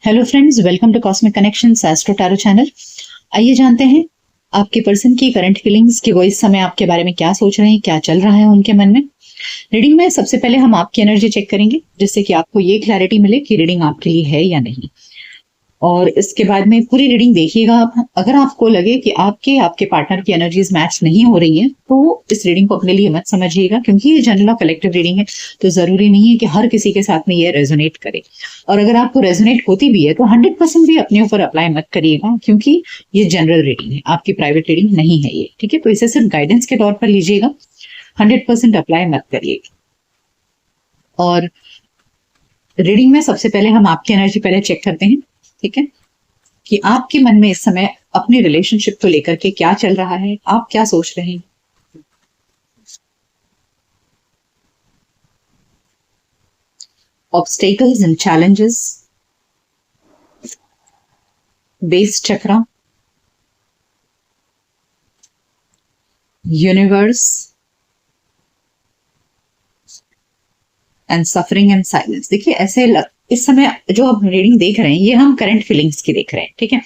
Hello friends, welcome to cosmic connections astro tarot channel. आइए जानते हैं आपके पर्सन की करंट फीलिंग्स कि वो इस समय आपके बारे में क्या सोच रहे हैं, क्या चल रहा है उनके मन में। रीडिंग में सबसे पहले हम आपकी एनर्जी चेक करेंगे जिससे कि आपको ये क्लैरिटी मिले कि रीडिंग आपके लिए है या नहीं। और इसके बाद में पूरी रीडिंग देखिएगा आप। अगर आपको लगे कि आपके पार्टनर की एनर्जीज मैच नहीं हो रही हैं तो इस रीडिंग को अपने लिए मत समझिएगा, क्योंकि ये जनरल और कलेक्टिव रीडिंग है, तो जरूरी नहीं है कि हर किसी के साथ में ये रेजोनेट करे। और अगर आपको रेजोनेट होती भी है तो 100% भी अपने ऊपर अप्लाई मत करिएगा, क्योंकि ये जनरल रीडिंग है, आपकी प्राइवेट रीडिंग नहीं है ये। ठीक है, तो इसे सिर्फ गाइडेंस के तौर पर लीजिएगा, 100% अप्लाई मत करिएगा। और रीडिंग में सबसे पहले हम आपकी एनर्जी पहले चेक करते हैं, ठीक है, कि आपके मन में इस समय अपनी रिलेशनशिप को लेकर के क्या चल रहा है, आप क्या सोच रहे हैं। Obstacles and challenges, base chakra, universe and suffering and silence. देखिए इस समय जो आप रीडिंग देख रहे हैं ये हम करंट फीलिंग्स की देख रहे हैं, ठीक है।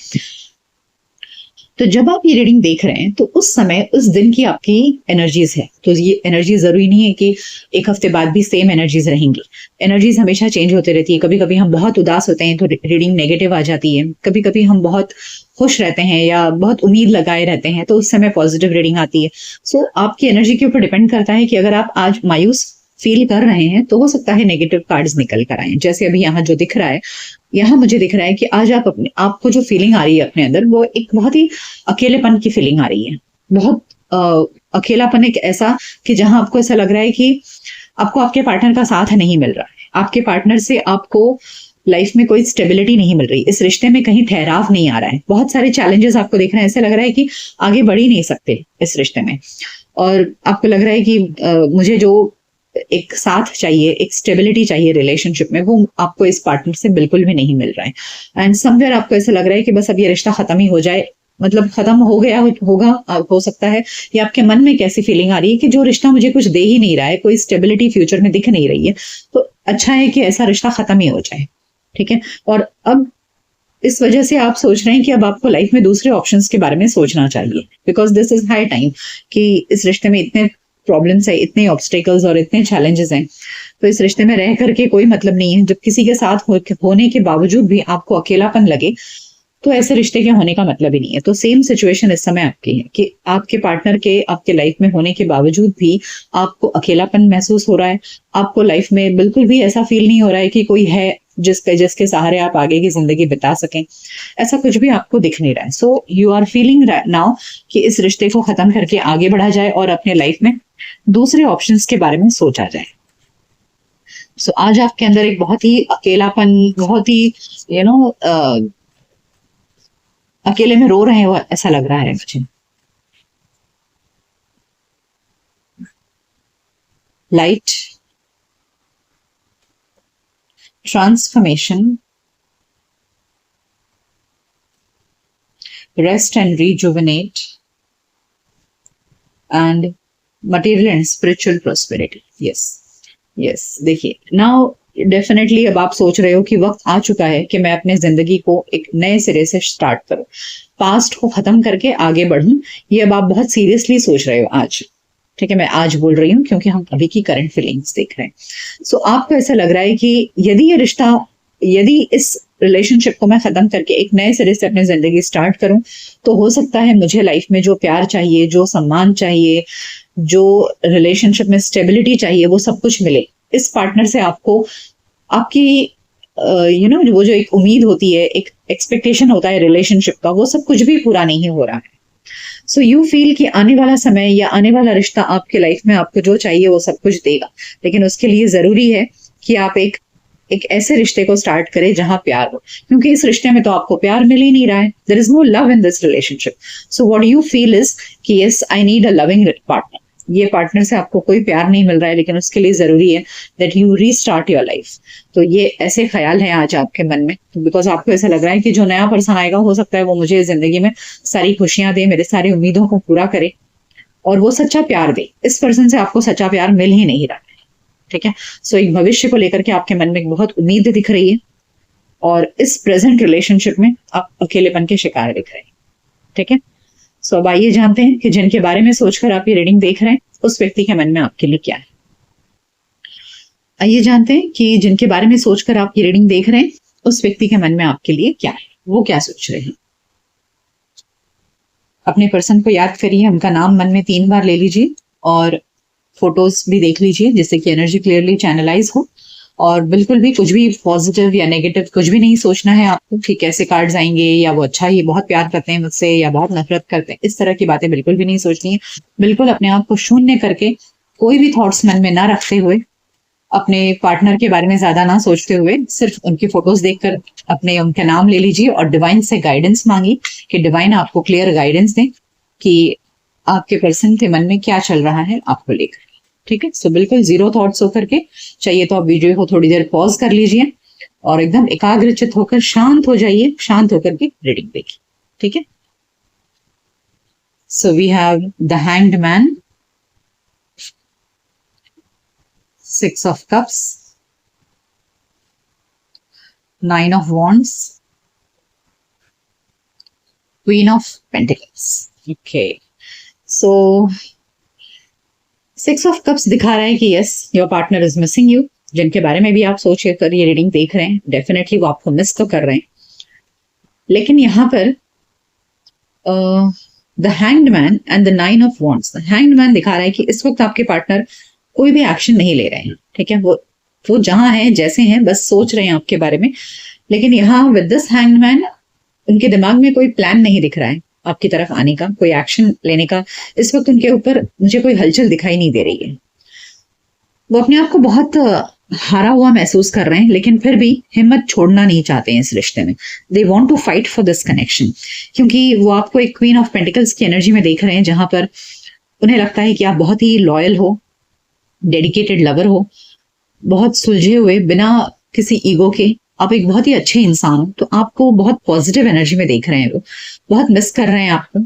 तो जब आप ये रीडिंग देख रहे हैं तो उस समय उस दिन की आपकी एनर्जीज है, तो ये एनर्जी जरूरी नहीं है कि एक हफ्ते बाद भी सेम एनर्जीज रहेंगी। एनर्जीज हमेशा चेंज होते रहती है। कभी कभी हम बहुत उदास होते हैं तो रीडिंग नेगेटिव आ जाती है, कभी कभी हम बहुत खुश रहते हैं या बहुत उम्मीद लगाए रहते हैं तो उस समय पॉजिटिव रीडिंग आती है। सो आपकी एनर्जी के ऊपर डिपेंड करता है कि अगर आप आज मायूस फील कर रहे हैं तो हो सकता है नेगेटिव कार्ड्स निकल कर आए। जैसे अभी यहाँ जो दिख रहा है, यहाँ मुझे दिख रहा है कि आज आपको जो फीलिंग आ रही है अपने अंदर, वो एक बहुत ही अकेलेपन की फीलिंग आ रही है। बहुत अकेलापन एक ऐसा कि जहां आपको ऐसा लग रहा है कि आपको आपके पार्टनर का साथ नहीं मिल रहा है, आपके पार्टनर से आपको लाइफ में कोई स्टेबिलिटी नहीं मिल रही, इस रिश्ते में कहीं ठहराव नहीं आ रहा है, बहुत सारे चैलेंजेस आपको दिख रहे हैं, ऐसे लग रहा है कि आगे बढ़ ही नहीं सकते इस रिश्ते में। और आपको लग रहा है कि मुझे जो एक साथ चाहिए, एक स्टेबिलिटी चाहिए रिलेशनशिप में, वो आपको इस पार्टनर से बिल्कुल भी नहीं मिल रहा है। एंड समवेयर आपको ऐसा लग रहा है कि बस अब ये रिश्ता खत्म ही हो जाए, मतलब खत्म हो गया होगा, हो सकता है। या आपके मन में कैसी फीलिंग आ रही है कि जो रिश्ता मुझे कुछ दे ही नहीं रहा है, कोई स्टेबिलिटी फ्यूचर में दिख नहीं रही है, तो अच्छा है कि ऐसा रिश्ता खत्म ही हो जाए, ठीक है। और अब इस वजह से आप सोच रहे हैं कि अब आपको लाइफ में दूसरे ऑप्शंस के बारे में सोचना चाहिए, because this is high time कि इस रिश्ते में इतने प्रॉब्लम्स है, इतने ऑब्स्टेकल्स और इतने चैलेंजेस हैं, तो इस रिश्ते में रह करके कोई मतलब नहीं है। जब किसी के साथ होने के बावजूद भी आपको अकेलापन लगे तो ऐसे रिश्ते के होने का मतलब ही नहीं है। तो सेम सिचुएशन इस समय आपकी है कि आपके पार्टनर के आपके लाइफ में होने के बावजूद भी आपको अकेलापन महसूस हो रहा है, आपको लाइफ में बिल्कुल भी ऐसा फील नहीं हो रहा है कि कोई है जिसके सहारे आप आगे की जिंदगी बिता सकें, ऐसा कुछ भी आपको दिख नहीं रहा है। So you are feeling now कि इस रिश्ते को खत्म करके आगे बढ़ा जाए और अपने लाइफ में दूसरे ऑप्शंस के बारे में सोचा जाए। सो आज आपके अंदर एक बहुत ही अकेलापन, बहुत ही अकेले में रो रहे हो ऐसा लग रहा है मुझे। Light, transformation, rest and rejuvenate and material and spiritual prosperity. Yes yes, देखिए नाउ डेफिनेटली अब आप सोच रहे हो कि वक्त आ चुका है कि मैं अपने जिंदगी को एक नए सिरे से स्टार्ट करूं, पास्ट को खत्म करके आगे बढ़ूं। ये अब आप बहुत सीरियसली सोच रहे हो आज, ठीक है। मैं आज बोल रही हूँ क्योंकि हम अभी की करंट फीलिंग्स देख रहे हैं। सो आपको ऐसा लग रहा है कि यदि इस रिलेशनशिप को मैं खत्म करके एक नए सिरे से अपनी जिंदगी स्टार्ट करूं तो हो सकता है मुझे लाइफ में जो प्यार चाहिए, जो सम्मान चाहिए, जो रिलेशनशिप में स्टेबिलिटी चाहिए, वो सब कुछ मिले। इस पार्टनर से आपको आपकी वो जो एक उम्मीद होती है, एक एक्सपेक्टेशन होता है रिलेशनशिप का, वो सब कुछ भी पूरा नहीं हो रहा है। सो यू फील कि आने वाला समय या आने वाला रिश्ता आपके लाइफ में आपको जो चाहिए वो सब कुछ देगा, लेकिन उसके लिए जरूरी है कि आप एक ऐसे रिश्ते को स्टार्ट करें जहां प्यार हो, क्योंकि इस रिश्ते में तो आपको प्यार मिल ही नहीं रहा है। There is no love in this relationship. So what you feel is कि yes, I need a loving partner. ये पार्टनर से आपको कोई प्यार नहीं मिल रहा है, लेकिन उसके लिए जरूरी है that you restart your life. तो ये ऐसे ख्याल हैं आज आपके मन में, बिकॉज आपको ऐसा लग रहा है कि जो नया पर्सन आएगा हो सकता है वो मुझे जिंदगी में सारी खुशियां दे, मेरे सारी उम्मीदों को पूरा करे और वो सच्चा प्यार दे। इस पर्सन से आपको सच्चा प्यार मिल ही नहीं रहा है, ठीक है। सो एक भविष्य को लेकर के आपके मन में बहुत उम्मीद दिख रही है, और इस प्रेजेंट रिलेशनशिप में आप अकेलेपन के शिकार दिख रहे हैं। ठीक है, सो अब आइए जानते हैं कि जिनके बारे में सोचकर आप ये रीडिंग देख रहे हैं उस व्यक्ति के मन में आपके लिए क्या है। आइए जानते हैं कि जिनके बारे में सोचकर आप ये रीडिंग देख रहे हैं उस व्यक्ति के मन में आपके लिए क्या है, वो क्या सोच रहे हैं। अपने पर्सन को याद करिए, उनका नाम मन में 3 बार ले लीजिए और फोटोज भी देख लीजिए जिससे कि एनर्जी क्लियरली चैनलाइज हो। और बिल्कुल भी कुछ भी पॉजिटिव या नेगेटिव कुछ भी नहीं सोचना है आपको कि कैसे कार्ड्स आएंगे या वो अच्छा ही बहुत प्यार करते हैं मुझसे या बहुत नफरत करते हैं, इस तरह की बातें बिल्कुल भी नहीं सोचनी है। बिल्कुल अपने आप को शून्य करके कोई भी थॉट्स मन में ना रखते हुए, अपने पार्टनर के बारे में ज्यादा ना सोचते हुए सिर्फ उनकी फोटोज देखकर अपने उनका नाम ले लीजिए और डिवाइन से गाइडेंस मांगी कि डिवाइन आपको क्लियर गाइडेंस दें कि आपके पर्सन के मन में क्या चल रहा है आपको लेकर। ठीक है, सो बिल्कुल जीरो थॉट्स होकर के, चाहिए तो आप वीडियो को थोड़ी देर पॉज कर लीजिए और एकदम एकाग्रचित होकर शांत हो जाइए, शांत होकर के रीडिंग देखिए। ठीक है, so we have the hanged man, 6 of cups, 9 of wands, Queen of Pentacles. Okay, so 6 of cups दिखा रहा है कि yes, your partner is missing you. जिनके बारे में भी आप सोच कर ये रीडिंग देख रहे हैं, डेफिनेटली वो आपको मिस तो कर रहे हैं। लेकिन यहाँ पर the hanged man and the 9 of wands, the hanged man दिखा रहा है कि इस वक्त आपके पार्टनर कोई भी एक्शन नहीं ले रहे हैं। ठीक है, वो जहां है जैसे हैं, बस सोच रहे हैं आपके बारे में। लेकिन यहाँ विद दिस हैंग्ड मैन उनके दिमाग में कोई प्लान नहीं दिख रहा है आपकी तरफ आने का, कोई एक्शन लेने का। इस वक्त उनके ऊपर मुझे कोई हलचल दिखाई नहीं दे रही है। वो अपने आप को बहुत हारा हुआ महसूस कर रहे हैं, लेकिन फिर भी हिम्मत छोड़ना नहीं चाहते हैं इस रिश्ते में। They want to fight for this connection, क्योंकि वो आपको एक क्वीन ऑफ पेंटिकल्स की एनर्जी में देख रहे हैं, जहां पर उन्हें लगता है कि आप बहुत ही लॉयल हो, डेडिकेटेड लवर हो, बहुत सुलझे हुए, बिना किसी ईगो के आप एक बहुत ही अच्छे इंसान हो। तो आपको बहुत पॉजिटिव एनर्जी में देख रहे हैं, वो बहुत मिस कर रहे हैं आपको।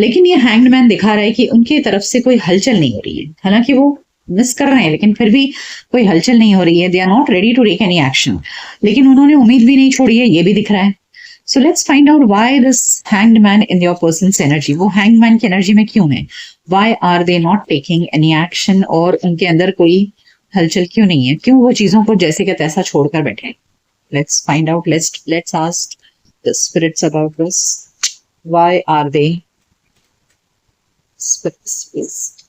लेकिन ये हैंग्ड मैन दिखा रहा है कि उनकी तरफ से कोई हलचल नहीं हो रही है। हालांकि वो मिस कर रहे हैं लेकिन फिर भी कोई हलचल नहीं हो रही है। They are not ready to take any action, लेकिन उन्होंने उम्मीद भी नहीं छोड़ी है, ये भी दिख रहा है। So let's find out why this hanged man in your person's energy, वो हैंग्ड मैन की एनर्जी में क्यों है, why are they not taking any action, और उनके अंदर कोई हलचल क्यों नहीं है, क्यों वो चीजों को जैसे का तैसा छोड़कर बैठे। Let's find out, let's ask the spirits about this, why are they spirits,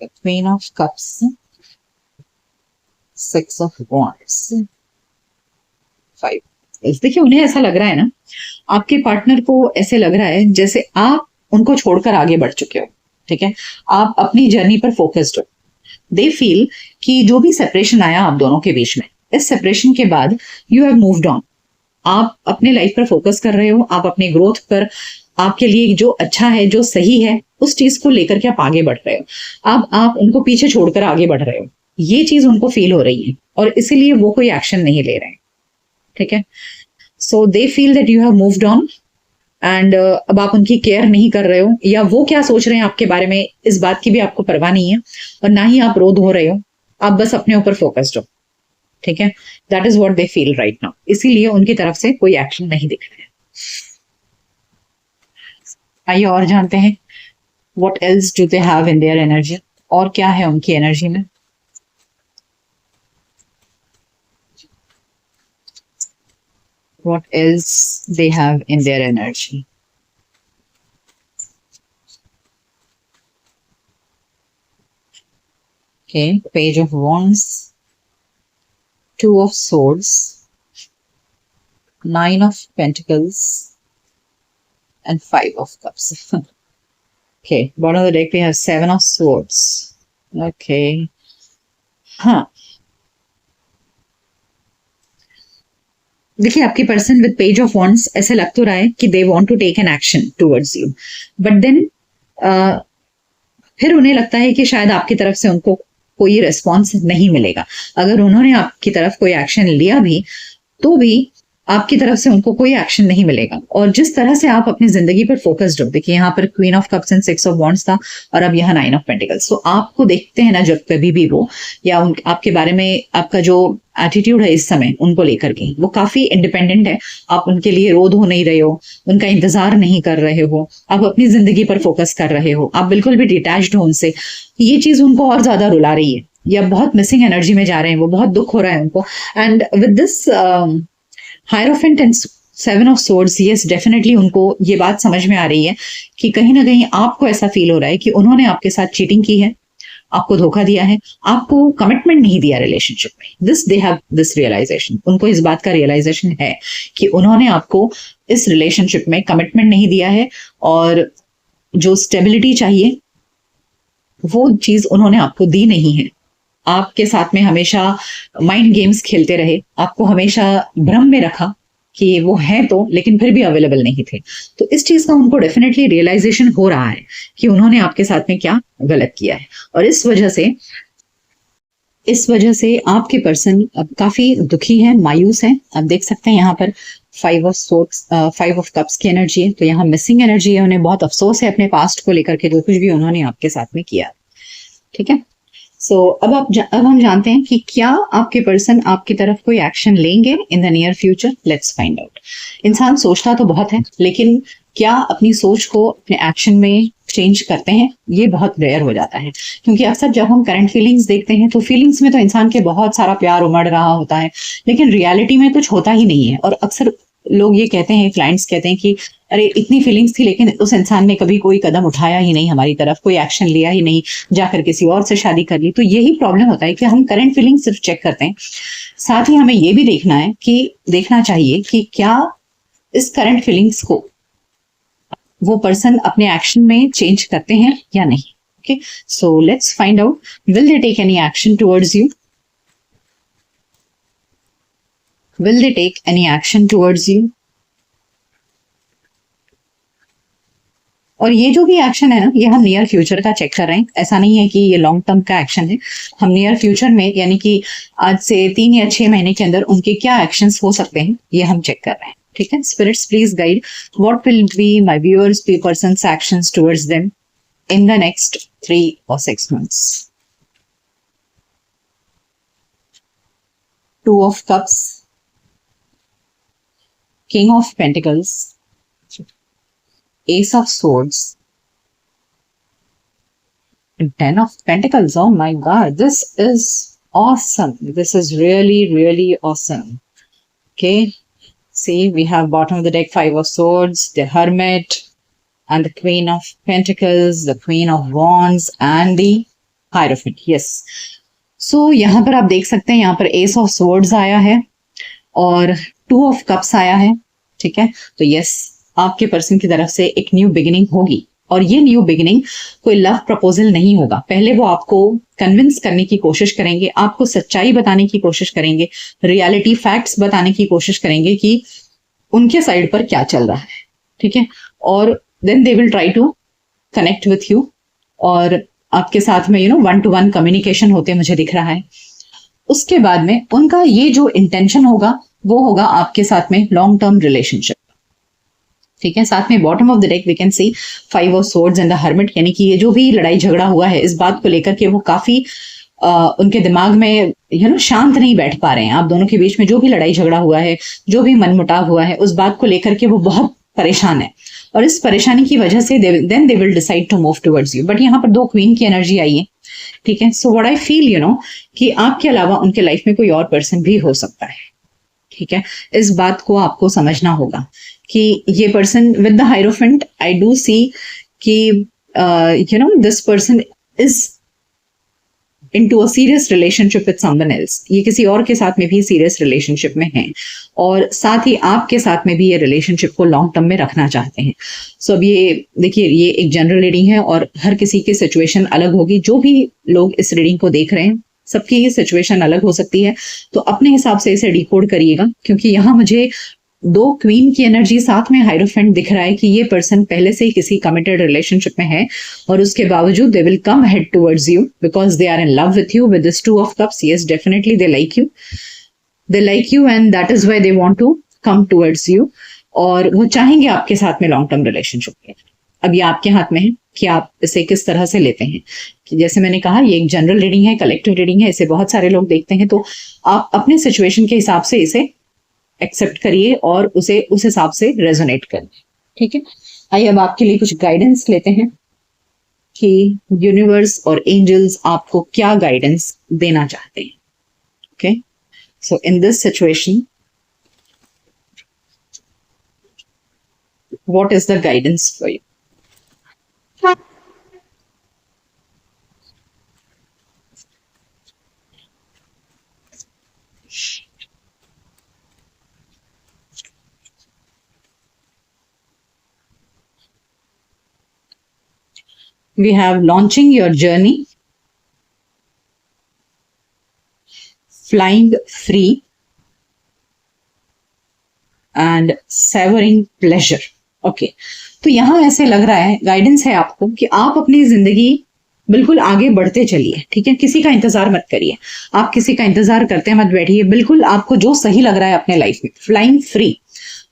the Queen of Cups, 6 of Wands, 5. देखिए, उन्हें ऐसा लग रहा है ना, आपके पार्टनर को ऐसे लग रहा है जैसे आप उनको छोड़कर आगे बढ़ चुके हो। ठीक है, आप अपनी जर्नी पर फोकस्ड हो। दे फील कि जो भी सेपरेशन आया आप दोनों के बीच में, इस सेपरेशन के बाद यू हैव मूव्ड ऑन। आप अपने लाइफ पर फोकस कर रहे हो, आप अपने ग्रोथ पर, आपके लिए जो अच्छा है, जो सही है, उस चीज को लेकर के आप आगे बढ़ रहे हो। अब आप उनको पीछे छोड़कर आगे बढ़ रहे हो, ये चीज उनको फील हो रही है और इसीलिए वो कोई एक्शन नहीं ले रहे हैं। ठीक है, so they feel that you have moved on and अब आप उनकी केयर नहीं कर रहे हो, या वो क्या सोच रहे हैं आपके बारे में इस बात की भी आपको परवाह नहीं है, और ना ही आप रो धो रहे हो, आप बस अपने ऊपर फोकस्ड हो। ठीक है, that is what they feel right now, इसीलिए उनकी तरफ से कोई एक्शन नहीं दिख रहा है। आइए और जानते हैं what else do they have in their energy, और क्या है उनकी एनर्जी में। what else they have in their energy. Okay, Page of Wands, 2 of Swords, 9 of Pentacles, and 5 of Cups. Okay, bottom of the deck we have 7 of Swords. Okay. हाँ, देखिए, आपकी person with page of wands ऐसे लग तो रहा है कि they want to take an action towards you, but then फिर उन्हें लगता है कि शायद आपकी तरफ से उनको कोई रिस्पॉन्स नहीं मिलेगा। अगर उन्होंने आपकी तरफ कोई एक्शन लिया भी तो भी आपकी तरफ से उनको कोई एक्शन नहीं मिलेगा। और जिस तरह से आप अपनी जिंदगी पर फोकस्ड हो, देखिए यहाँ पर queen of cups and 6 of wands था और अब यहाँ 9 ऑफ पेंटिकल्स। तो आपको देखते हैं ना जब कभी भी वो या आपके बारे में आपका जो एटीट्यूड है इस समय उनको लेकर के, वो काफी इंडिपेंडेंट है। आप उनके लिए रोध हो नहीं रहे हो, उनका इंतजार नहीं कर रहे हो, आप अपनी जिंदगी पर फोकस कर रहे हो, आप बिल्कुल भी डिटैच्ड हो उनसे। ये चीज उनको और ज्यादा रुला रही है, या बहुत मिसिंग एनर्जी में जा रहे हैं, वो बहुत दुख हो रहा है उनको। And with this hierophant and 7 of swords, yes definitely उनको ये बात समझ में आ रही है कि कहीं ना कहीं आपको ऐसा फील हो रहा है कि उन्होंने आपके साथ चीटिंग की है, आपको धोखा दिया है, आपको कमिटमेंट नहीं दिया रिलेशनशिप में। दे हैव दिस रियलाइजेशन, उनको इस बात का रियलाइजेशन है कि उन्होंने आपको इस रिलेशनशिप में कमिटमेंट नहीं दिया है, और जो स्टेबिलिटी चाहिए वो चीज उन्होंने आपको दी नहीं है। आपके साथ में हमेशा माइंड गेम्स खेलते रहे, आपको हमेशा भ्रम में रखा कि वो हैं तो, लेकिन फिर भी अवेलेबल नहीं थे। तो इस चीज का उनको डेफिनेटली रियलाइजेशन हो रहा है कि उन्होंने आपके साथ में क्या गलत किया है। और इस वजह से आपके पर्सन अब काफी दुखी है, मायूस है। आप देख सकते हैं यहाँ पर 5 ऑफ सोर्ड्स, 5 ऑफ कप्स की एनर्जी है, तो यहाँ मिसिंग एनर्जी है। उन्हें बहुत अफसोस है अपने पास्ट को लेकर के, जो कुछ भी उन्होंने आपके साथ में किया। ठीक है, सो अब हम जानते हैं कि क्या आपके पर्सन आपकी तरफ कोई एक्शन लेंगे in the near future. Let's find out. इंसान सोचता तो बहुत है, लेकिन क्या अपनी सोच को अपने एक्शन में चेंज करते हैं, ये बहुत रेयर हो जाता है। क्योंकि अक्सर जब हम करंट फीलिंग्स देखते हैं तो फीलिंग्स में तो इंसान के बहुत सारा प्यार उमड़ रहा होता है, लेकिन रियलिटी में कुछ होता ही नहीं है। और अक्सर लोग ये कहते हैं, क्लाइंट्स कहते हैं कि अरे इतनी फीलिंग्स थी, लेकिन उस इंसान ने कभी कोई कदम उठाया ही नहीं हमारी तरफ, कोई एक्शन लिया ही नहीं, जाकर किसी और से शादी कर ली। तो यही प्रॉब्लम होता है कि हम करंट फीलिंग्स सिर्फ चेक करते हैं, साथ ही हमें ये भी देखना चाहिए कि क्या इस करंट फीलिंग्स को वो पर्सन अपने एक्शन में चेंज करते हैं या नहीं। Okay, so let's find out, will they take any action towards you, will they take any action towards you। और ये जो भी एक्शन है ना, ये हम नियर फ्यूचर का चेक कर रहे हैं। ऐसा नहीं है कि ये लॉन्ग टर्म का एक्शन है, हम नियर फ्यूचर में यानी कि आज से 3 या 6 महीने के अंदर उनके क्या एक्शंस हो सकते हैं, ये हम चेक कर रहे हैं। ठीक है, spirits please guide what will be my viewers person's actions towards them in the next 3 or 6 months। 2 of cups, King of Pentacles, Ace of Swords, and 10 of Pentacles. Oh my God, this is awesome. This is really, really awesome. Okay, see, we have bottom of the deck 5 of Swords, the Hermit, and the Queen of Pentacles, the Queen of Wands, and the Hierophant. Yes. So यहाँ पर आप देख सकते हैं, यहाँ पर Ace of Swords आया है और 2 of Cups आया है। ठीक है, तो यस, आपके पर्सन की तरफ से एक न्यू बिगिनिंग होगी, और ये न्यू बिगिनिंग कोई लव प्रपोजल नहीं होगा। पहले वो आपको कन्विंस करने की कोशिश करेंगे, आपको सच्चाई बताने की कोशिश करेंगे, रियलिटी फैक्ट्स बताने की कोशिश करेंगे कि उनके साइड पर क्या चल रहा है। ठीक है, और then they will try to connect with you, और आपके साथ में 1-to-1 कम्युनिकेशन होते मुझे दिख रहा है। उसके बाद में उनका ये जो इंटेंशन होगा वो होगा आपके साथ में लॉन्ग टर्म रिलेशनशिप। ठीक है, साथ में bottom of the deck we can see 5 of swords and the hermit, यानी कि ये जो भी लड़ाई झगड़ा हुआ है इस बात को लेकर के वो काफी उनके दिमाग में शांत नहीं बैठ पा रहे हैं। आप दोनों के बीच में जो भी लड़ाई झगड़ा हुआ है, जो भी मनमुटाव हुआ है, उस बात को लेकर के वो बहुत परेशान है, और इस परेशानी की वजह से then they will decide to move towards you. But यहाँ पर 2 क्वीन की एनर्जी आई है। ठीक है, सो व्हाट आई फील कि आपके अलावा उनके लाइफ में कोई और पर्सन भी हो सकता है। ठीक है, इस बात को आपको समझना होगा कि ये person with the hierophant, I do see कि this person is into a serious relationship with someone else. ये किसी और के साथ में भी सीरियस रिलेशनशिप में है, और साथ ही आपके साथ में भी ये रिलेशनशिप को लॉन्ग टर्म में रखना चाहते हैं। सो अब ये देखिए, ये एक जनरल रीडिंग है और हर किसी की सिचुएशन अलग होगी। जो भी लोग इस रीडिंग को देख रहे हैं, सबकी ये सिचुएशन अलग हो सकती है, तो अपने हिसाब से इसे डिकोड करिएगा। क्योंकि यहाँ मुझे 2 क्वीन की एनर्जी साथ में हायरोफेंट दिख रहा है कि ये पर्सन पहले से ही किसी कमिटेड रिलेशनशिप में है, और उसके बावजूद they will come head towards you because they are in love with you with this 2 of Cups। Yes, definitely they like you, and that is why they want to come towards you और वो चाहेंगे आपके साथ में long term relationship के। अब ये आपके हाथ में है कि आप इसे किस तरह से लेते हैं। कि जैसे मैंने कहा ये एक जनरल रीडिंग है, कलेक्टिव रीडिंग है, इसे बहुत सारे लोग देखते हैं, तो आप अपने सिचुएशन के हिसाब से इसे एक्सेप्ट करिए और उसे उस हिसाब से रेजोनेट करिए। ठीक है, आइए अब आपके लिए कुछ गाइडेंस लेते हैं कि यूनिवर्स और एंजल्स आपको क्या गाइडेंस देना चाहते हैं। Okay, so in this situation what is the guidance for you? We have launching your journey, flying free, and savoring pleasure. Okay, तो यहां ऐसे लग रहा है, गाइडेंस है आपको कि आप अपनी जिंदगी बिल्कुल आगे बढ़ते चलिए। ठीक है, किसी का इंतजार मत करिए, आप किसी का इंतजार करते मत बैठिए। बिल्कुल आपको जो सही लग रहा है अपने लाइफ में, फ्लाइंग फ्री,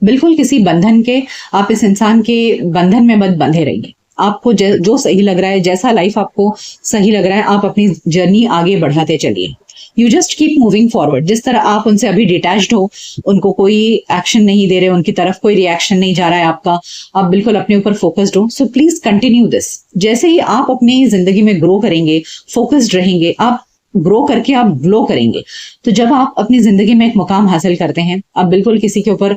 बिल्कुल किसी बंधन के, आप इस इंसान के बंधन में मत बंधे रहिए। आपको जो सही लग रहा है, जैसा लाइफ आपको सही लग रहा है, आप अपनी जर्नी आगे बढ़ाते चलिए। You just keep moving forward. जिस तरह आप उनसे अभी डिटैच्ड हो, उनको कोई एक्शन नहीं दे रहे, उनकी तरफ कोई रिएक्शन नहीं जा रहा है आपका, आप बिल्कुल अपने ऊपर फोकस्ड हो। So please continue this. जैसे ही आप अपनी जिंदगी में ग्रो करेंगे, फोकस्ड रहेंगे, आप ग्रो करके आप ग्लो करेंगे। तो जब आप अपनी जिंदगी में एक मुकाम हासिल करते हैं, आप बिल्कुल किसी के ऊपर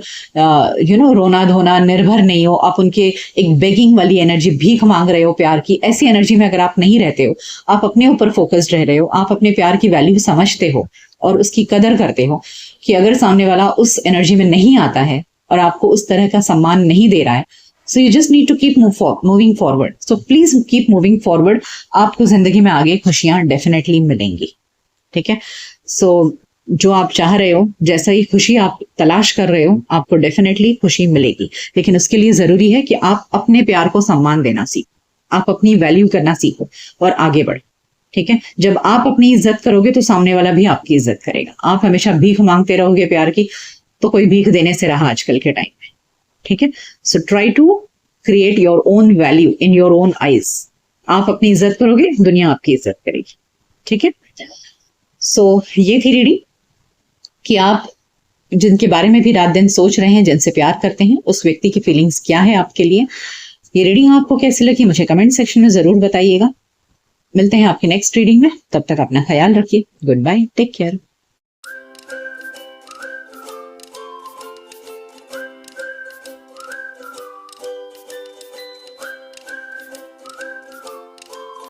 रोना धोना निर्भर नहीं हो, आप उनके एक बेगिंग वाली एनर्जी, भीख मांग रहे हो प्यार की, ऐसी एनर्जी में अगर आप नहीं रहते हो, आप अपने ऊपर फोकस्ड रह रहे हो, आप अपने प्यार की वैल्यू समझते हो और उसकी कदर करते हो कि अगर सामने वाला उस एनर्जी में नहीं आता है और आपको उस तरह का सम्मान नहीं दे रहा है, so you just need to keep moving forward. So please keep moving forward. आपको जिंदगी में आगे खुशियां डेफिनेटली मिलेंगी। ठीक है, सो जो आप चाह रहे हो, जैसा ही खुशी आप तलाश कर रहे हो, आपको डेफिनेटली खुशी मिलेगी। लेकिन उसके लिए जरूरी है कि आप अपने प्यार को सम्मान देना सीखो, आप अपनी वैल्यू करना सीखो और आगे बढ़ो। ठीक है, जब आप अपनी इज्जत करोगे तो सामने वाला भी आपकी इज्जत करेगा। आप हमेशा भीख मांगते रहोगे प्यार की, तो कोई भीख देने से रहा आजकल के टाइम में। ठीक है, so try to create your own value in your own eyes. आप अपनी इज्जत करोगे, दुनिया आपकी इज्जत करेगी। ठीक है, सो ये थी रीडिंग कि आप जिनके बारे में भी रात दिन सोच रहे हैं, जिनसे प्यार करते हैं, उस व्यक्ति की फीलिंग्स क्या है आपके लिए। ये रीडिंग आपको कैसी लगी मुझे कमेंट सेक्शन में जरूर बताइएगा। मिलते हैं आपकी नेक्स्ट रीडिंग में, तब तक अपना ख्याल रखिए। Goodbye, take care.